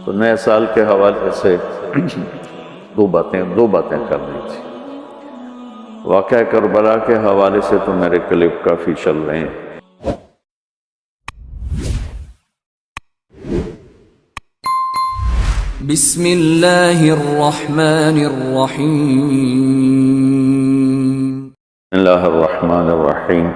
تو نئے سال کے حوالے سے دو باتیں کرنی تھی۔ واقعہ کربلا کے حوالے سے تو میرے کلپ کافی چل رہے ہیں۔ بسم اللہ الرحمن الرحیم۔ بسم اللہ الرحمن الرحیم،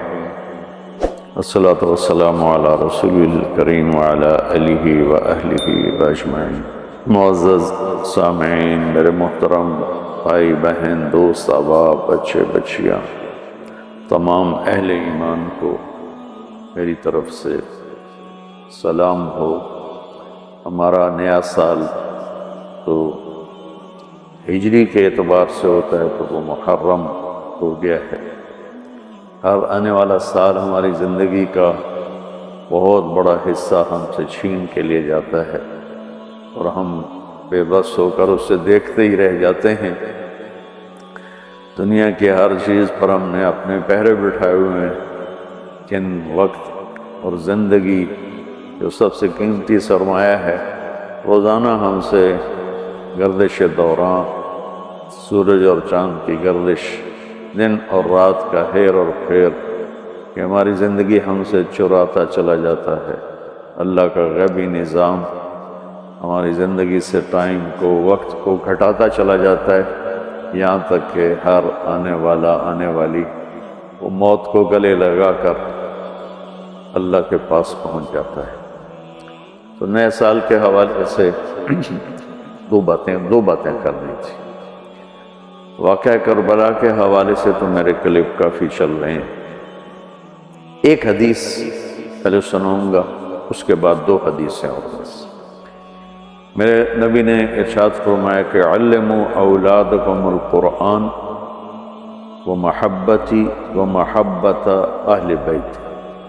الصلاۃ والسلام علی رسول الکریم وعلی آلہ وأہلہ اجمعین۔ معزز سامعین، میرے محترم بھائی بہن، دوست احباب، بچے بچیاں، تمام اہل ایمان کو میری طرف سے سلام ہو۔ ہمارا نیا سال تو ہجری کے اعتبار سے ہوتا ہے تو وہ محرم ہو گیا ہے۔ ہر آنے والا سال ہماری زندگی کا بہت بڑا حصہ ہم سے چھین کے لے جاتا ہے اور ہم بے بس ہو کر اسے دیکھتے ہی رہ جاتے ہیں۔ دنیا کی ہر چیز پر ہم نے اپنے پہرے بٹھائے ہوئے ہیں، لیکن وقت اور زندگی جو سب سے قیمتی سرمایہ ہے، روزانہ ہم سے گردش دوران، سورج اور چاند کی گردش، دن اور رات کا ہیر اور پھیر کہ ہماری زندگی ہم سے چراتا چلا جاتا ہے۔ اللہ کا غیبی نظام ہماری زندگی سے ٹائم کو، وقت کو گھٹاتا چلا جاتا ہے، یہاں تک کہ ہر آنے والی وہ موت کو گلے لگا کر اللہ کے پاس پہنچ جاتا ہے۔ تو نئے سال کے حوالے سے دو باتیں کرنی تھی۔ واقعہ کربلا کے حوالے سے تو میرے کلپ کافی چل رہے ہیں۔ ایک حدیث پہلے سناؤں گا، اس کے بعد دو حدیثیں اور بس۔ میرے نبی نے ارشاد فرمایا کہ علموا اولادکم القرآن ومحبتی ومحبت اہل بیت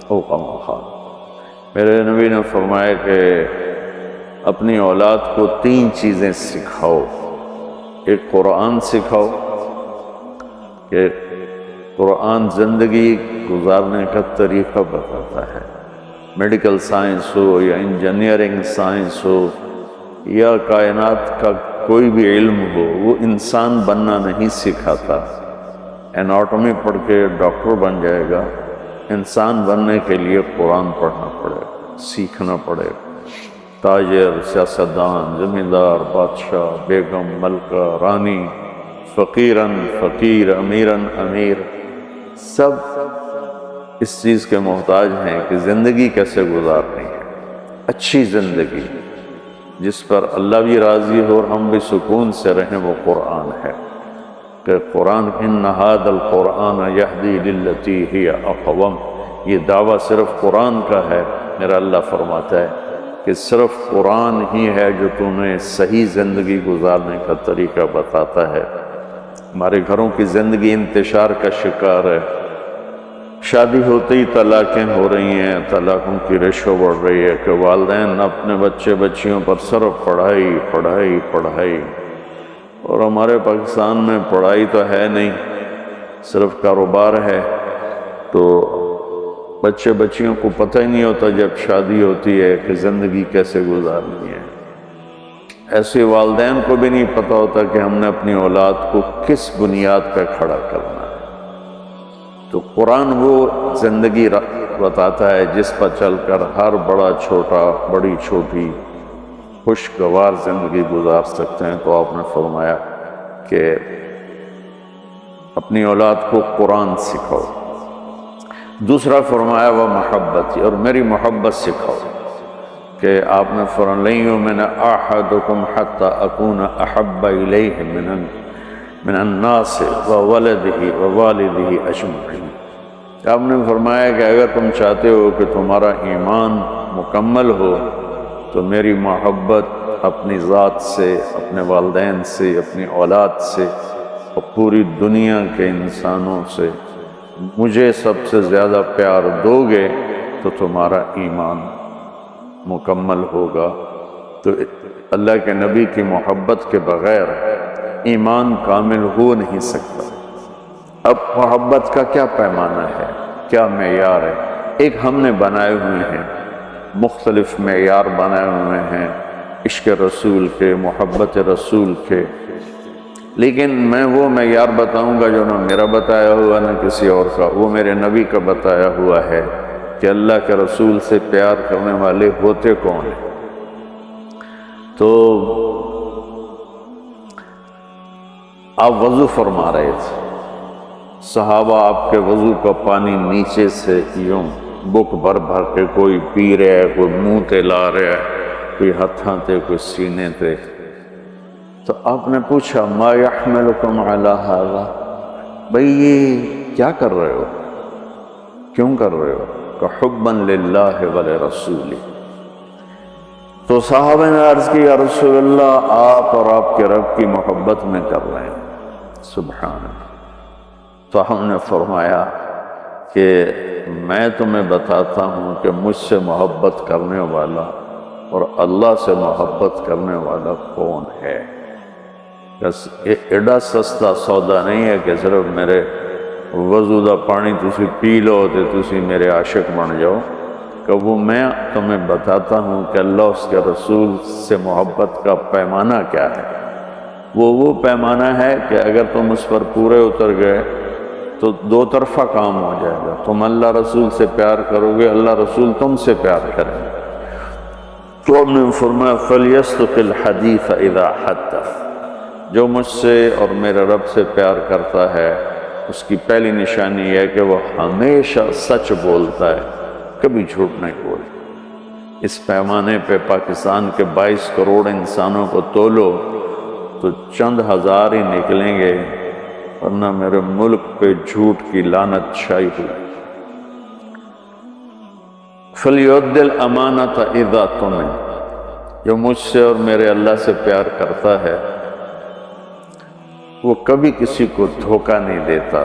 او کما قال۔ میرے نبی نے فرمایا کہ اپنی اولاد کو تین چیزیں سکھاؤ۔ ایک قرآن سکھاؤ کہ قرآن زندگی گزارنے کا طریقہ بتاتا ہے۔ میڈیکل سائنس ہو یا انجینئرنگ سائنس ہو یا کائنات کا کوئی بھی علم ہو، وہ انسان بننا نہیں سکھاتا۔ اناٹومی پڑھ کے ڈاکٹر بن جائے گا، انسان بننے کے لیے قرآن پڑھنا پڑے گا، سیکھنا پڑے گا۔ تاجر، سیاستدان، زمیندار، بادشاہ، بیگم، ملکہ، رانی، فقیراً فقیر، امیراً امیر، سب اس چیز کے محتاج ہیں کہ زندگی کیسے گزارنی ہے، اچھی زندگی جس پر اللہ بھی راضی ہو اور ہم بھی سکون سے رہیں، وہ قرآن ہے۔ کہ قرآن ان ھذا القرآن یہدی للتی ہی اقوم، یہ دعویٰ صرف قرآن کا ہے۔ میرا اللہ فرماتا ہے کہ صرف قرآن ہی ہے جو تمہیں صحیح زندگی گزارنے کا طریقہ بتاتا ہے۔ ہمارے گھروں کی زندگی انتشار کا شکار ہے۔ شادی ہوتے ہی طلاقیں ہو رہی ہیں، طلاقوں کی ریشو بڑھ رہی ہے کہ والدین اپنے بچے بچیوں پر صرف پڑھائی پڑھائی پڑھائی، اور ہمارے پاکستان میں پڑھائی تو ہے نہیں، صرف کاروبار ہے۔ تو بچے بچیوں کو پتہ ہی نہیں ہوتا جب شادی ہوتی ہے کہ زندگی کیسے گزارنی ہے۔ ایسے والدین کو بھی نہیں پتہ ہوتا کہ ہم نے اپنی اولاد کو کس بنیاد پہ کھڑا کرنا ہے۔ تو قرآن وہ زندگی بتاتا ہے جس پر چل کر ہر بڑا چھوٹا، بڑی چھوٹی خوشگوار زندگی گزار سکتے ہیں۔ تو آپ نے فرمایا کہ اپنی اولاد کو قرآن سکھاؤ۔ دوسرا فرمایا وہ محبت، اور میری محبت سکھاؤ کہ آپ نے فرمایا لن یؤمن احدکم حتی اکون احب الیہ من الناس وولدہ ووالدہ اجمعین۔ آپ نے فرمایا کہ اگر تم چاہتے ہو کہ تمہارا ایمان مکمل ہو تو میری محبت اپنی ذات سے، اپنے والدین سے، اپنی اولاد سے اور پوری دنیا کے انسانوں سے مجھے سب سے زیادہ پیار دو گے تو تمہارا ایمان مکمل ہوگا۔ تو اللہ کے نبی کی محبت کے بغیر ایمان کامل ہو نہیں سکتا۔ اب محبت کا کیا پیمانہ ہے، کیا معیار ہے؟ ایک ہم نے بنائے ہوئے ہیں، مختلف معیار بنائے ہوئے ہیں عشق رسول کے، محبت رسول کے، لیکن میں وہ معیار بتاؤں گا جو نہ میرا بتایا ہوا نہ کسی اور کا، وہ میرے نبی کا بتایا ہوا ہے کہ اللہ کے رسول سے پیار کرنے والے ہوتے کون ہیں۔ تو آپ وضو فرما رہے تھے، صحابہ آپ کے وضو کا پانی نیچے سے یوں بک بھر بھر کے کوئی پی رہا ہے، کوئی منہ تے لا رہا ہے، کوئی ہتھاں تے، کوئی سینے تے۔ تو آپ نے پوچھا ما یحملکم علی ھذا، بھئی یہ کیا کر رہے ہو، کیوں کر رہے ہو؟ کہ حبا للہ ولرسولہ۔ تو صحابہ نے عرض کی یا رسول اللہ آپ اور آپ کے رب کی محبت میں کر رہے ہیں۔ سبحان اللہ۔ تو ہم نے فرمایا کہ میں تمہیں بتاتا ہوں کہ مجھ سے محبت کرنے والا اور اللہ سے محبت کرنے والا کون ہے۔ یہ ایڈا سستا سودا نہیں ہے کہ صرف میرے وضو دا پانی تسی پی لو تے تسی میرے عاشق بن جاؤ، کہ وہ میں تمہیں بتاتا ہوں کہ اللہ اس کے رسول سے محبت کا پیمانہ کیا ہے۔ وہ پیمانہ ہے کہ اگر تم اس پر پورے اتر گئے تو دو طرفہ کام ہو جائے گا، تم اللہ رسول سے پیار کرو گے، اللہ رسول تم سے پیار کریں گے۔ تو ہم نے فرمایا فَلْيَصْدُقِ الْحَدِيثَ إِذَا حَدَّثَ، جو مجھ سے اور میرے رب سے پیار کرتا ہے اس کی پہلی نشانی یہ ہے کہ وہ ہمیشہ سچ بولتا ہے، کبھی جھوٹ نہیں بولتا۔ اس پیمانے پہ پاکستان کے 22 کروڑ انسانوں کو تولو تو چند ہزار ہی نکلیں گے، ورنہ میرے ملک پہ جھوٹ کی لعنت چھائی ہوئی۔ فَلْيُؤَدِّ الْأَمَانَةَ إِذَا تُؤْمِنَ، جو مجھ سے اور میرے اللہ سے پیار کرتا ہے وہ کبھی کسی کو دھوکہ نہیں دیتا،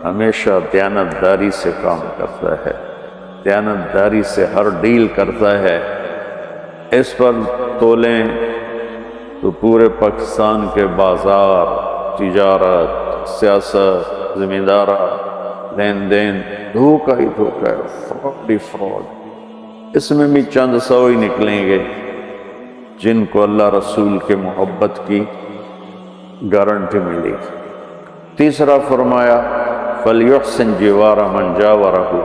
ہمیشہ دیانتداری سے کام کرتا ہے، دیانتداری سے ہر ڈیل کرتا ہے۔ اس پر تولیں تو پورے پاکستان کے بازار، تجارت، سیاست، زمیندارہ، لین دین دھوکہ ہی دھوکہ ہے، فراڈ ہی فراڈ۔ اس میں بھی چند سو ہی نکلیں گے جن کو اللہ رسول کے محبت کی گارنٹی ملی۔ تیسرا فرمایا فَلْيُحْسِنْ جِوَارَ مَنْ جَاوَرَهُ،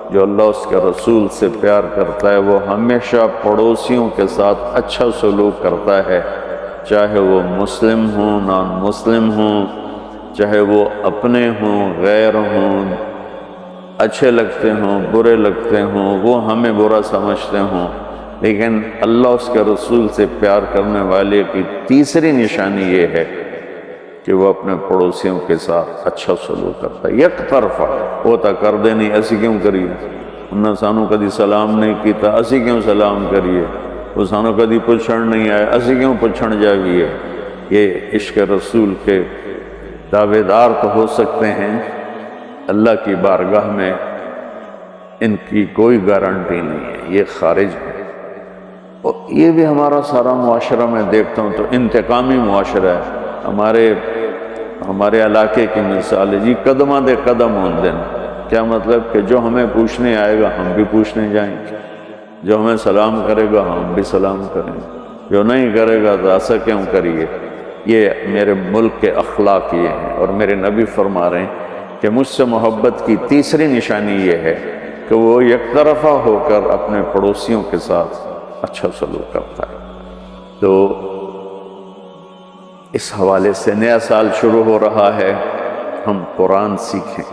جو اللہ اس کے رسول سے پیار کرتا ہے وہ ہمیشہ پڑوسیوں کے ساتھ اچھا سلوک کرتا ہے، چاہے وہ مسلم ہوں، نان مسلم ہوں، چاہے وہ اپنے ہوں، غیر ہوں، اچھے لگتے ہوں، برے لگتے ہوں، وہ ہمیں برا سمجھتے ہوں، لیکن اللہ اس کے رسول سے پیار کرنے والے کی تیسری نشانی یہ ہے کہ وہ اپنے پڑوسیوں کے ساتھ اچھا سلوک کرتا ہے۔ یک طرفہ وہ تا کر دے نہیں، اسی کیوں کریے، انہوں سانو کدی سلام نہیں کیتا، اسی کیوں سلام کریے، وہ سانو کدی پوچھن نہیں آئے، اسی کیوں پوچھن جاویے۔ یہ عشق رسول کے دعوے دار تو ہو سکتے ہیں، اللہ کی بارگاہ میں ان کی کوئی گارنٹی نہیں ہے، یہ خارج ہے۔ اور یہ بھی ہمارا سارا معاشرہ میں دیکھتا ہوں تو انتقامی معاشرہ ہے۔ ہمارے علاقے کی مثال ہے جی، قدمہ دے قدم ہوندن، کیا مطلب کہ جو ہمیں پوچھنے آئے گا ہم بھی پوچھنے جائیں گے، جو ہمیں سلام کرے گا ہم بھی سلام کریں گے، جو نہیں کرے گا تو ایسا کیوں کریے۔ یہ میرے ملک کے اخلاق یہ ہیں، اور میرے نبی فرما رہے ہیں کہ مجھ سے محبت کی تیسری نشانی یہ ہے کہ وہ یک طرفہ ہو کر اپنے پڑوسیوں کے ساتھ اچھا سلوک کرتا ہے۔ تو اس حوالے سے نیا سال شروع ہو رہا ہے، ہم قرآن سیکھیں،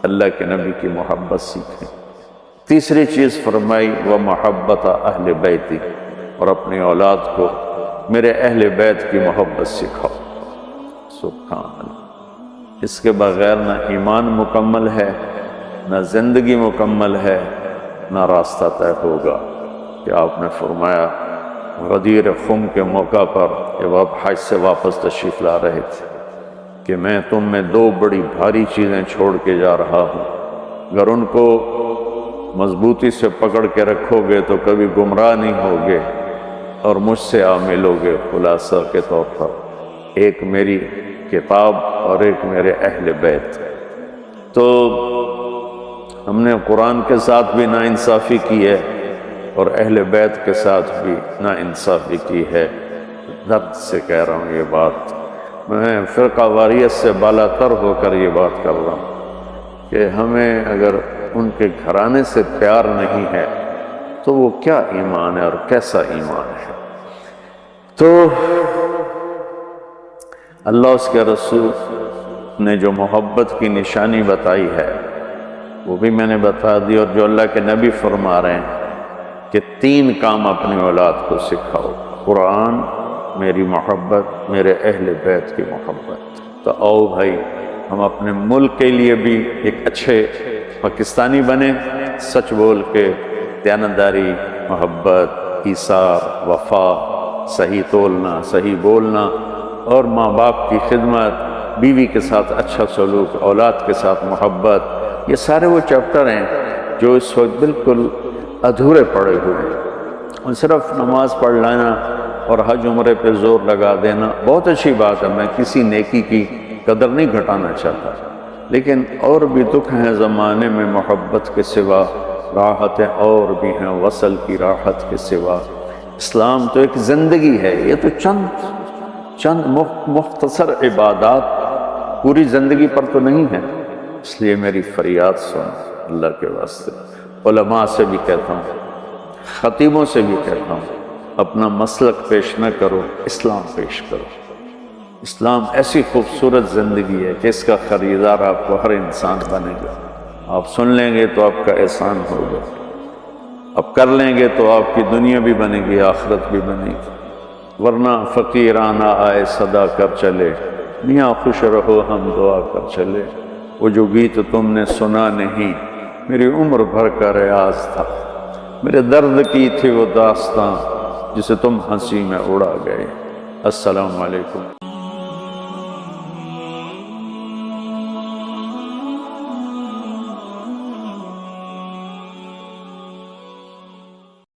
اللہ کے نبی کی محبت سیکھیں۔ تیسری چیز فرمائی وَمَحَبَّةَ أَهْلِ بَيْتِ، اور اپنی اولاد کو میرے اہل بیت کی محبت سکھاؤ۔ سبحان اللہ، اس کے بغیر نہ ایمان مکمل ہے، نہ زندگی مکمل ہے، نہ راستہ طے ہوگا۔ کہ آپ نے فرمایا غدیر خم کے موقع پر جب آپ حج سے واپس تشریف لا رہے تھے کہ میں تم میں دو بڑی بھاری چیزیں چھوڑ کے جا رہا ہوں، اگر ان کو مضبوطی سے پکڑ کے رکھو گے تو کبھی گمراہ نہیں ہوگے اور مجھ سے آ ملوگے۔ خلاصہ کے طور پر ایک میری کتاب اور ایک میرے اہل بیت۔ تو ہم نے قرآن کے ساتھ بھی ناانصافی کی ہے، اور اہل بیت کے ساتھ بھی ناانصافی کی ہے۔ درد سے کہہ رہا ہوں یہ بات، میں فرقہ واریت سے بالا تر ہو کر یہ بات کر رہا ہوں کہ ہمیں اگر ان کے گھرانے سے پیار نہیں ہے تو وہ کیا ایمان ہے اور کیسا ایمان ہے؟ تو اللہ اس کے رسول نے جو محبت کی نشانی بتائی ہے وہ بھی میں نے بتا دی، اور جو اللہ کے نبی فرما رہے ہیں کہ 3 کام اپنی اولاد کو سکھاؤ: قرآن، میری محبت، میرے اہل بیت کی محبت۔ تو آؤ بھائی ہم اپنے ملک کے لیے بھی ایک اچھے پاکستانی بنیں، سچ بول کے، دیانتداری، محبت، ایثار، وفا، صحیح تولنا، صحیح بولنا، اور ماں باپ کی خدمت، بیوی کے ساتھ اچھا سلوک، اولاد کے ساتھ محبت، یہ سارے وہ چیپٹر ہیں جو اس وقت بالکل ادھورے پڑے ہوئے ہیں۔ اور صرف نماز پڑھ لینا اور حج عمرے پہ زور لگا دینا بہت اچھی بات ہے، میں کسی نیکی کی قدر نہیں گھٹانا چاہتا، لیکن اور بھی دکھ ہیں زمانے میں محبت کے سوا، راحتیں اور بھی ہیں وصل کی راحت کے سوا۔ اسلام تو ایک زندگی ہے، یہ تو چند مختصر عبادات پوری زندگی پر تو نہیں ہے۔ اس لیے میری فریاد سن اللہ کے واسطے، علماء سے بھی کہتا ہوں، خطیبوں سے بھی کہتا ہوں، اپنا مسلک پیش نہ کرو، اسلام پیش کرو۔ اسلام ایسی خوبصورت زندگی ہے کہ اس کا خریدار آپ کو ہر انسان بنے گا۔ آپ سن لیں گے تو آپ کا احسان ہوگا، اب کر لیں گے تو آپ کی دنیا بھی بنے گی، آخرت بھی بنے گی، ورنہ فقیرانہ آئے صدا کر چلے، میاں خوش رہو ہم دعا کر چلے۔ وہ جو گیت تم نے سنا نہیں، میری عمر بھر کا ریاض تھا، میرے درد کی تھی وہ داستاں جسے تم ہنسی میں اڑا گئے۔ السلام علیکم۔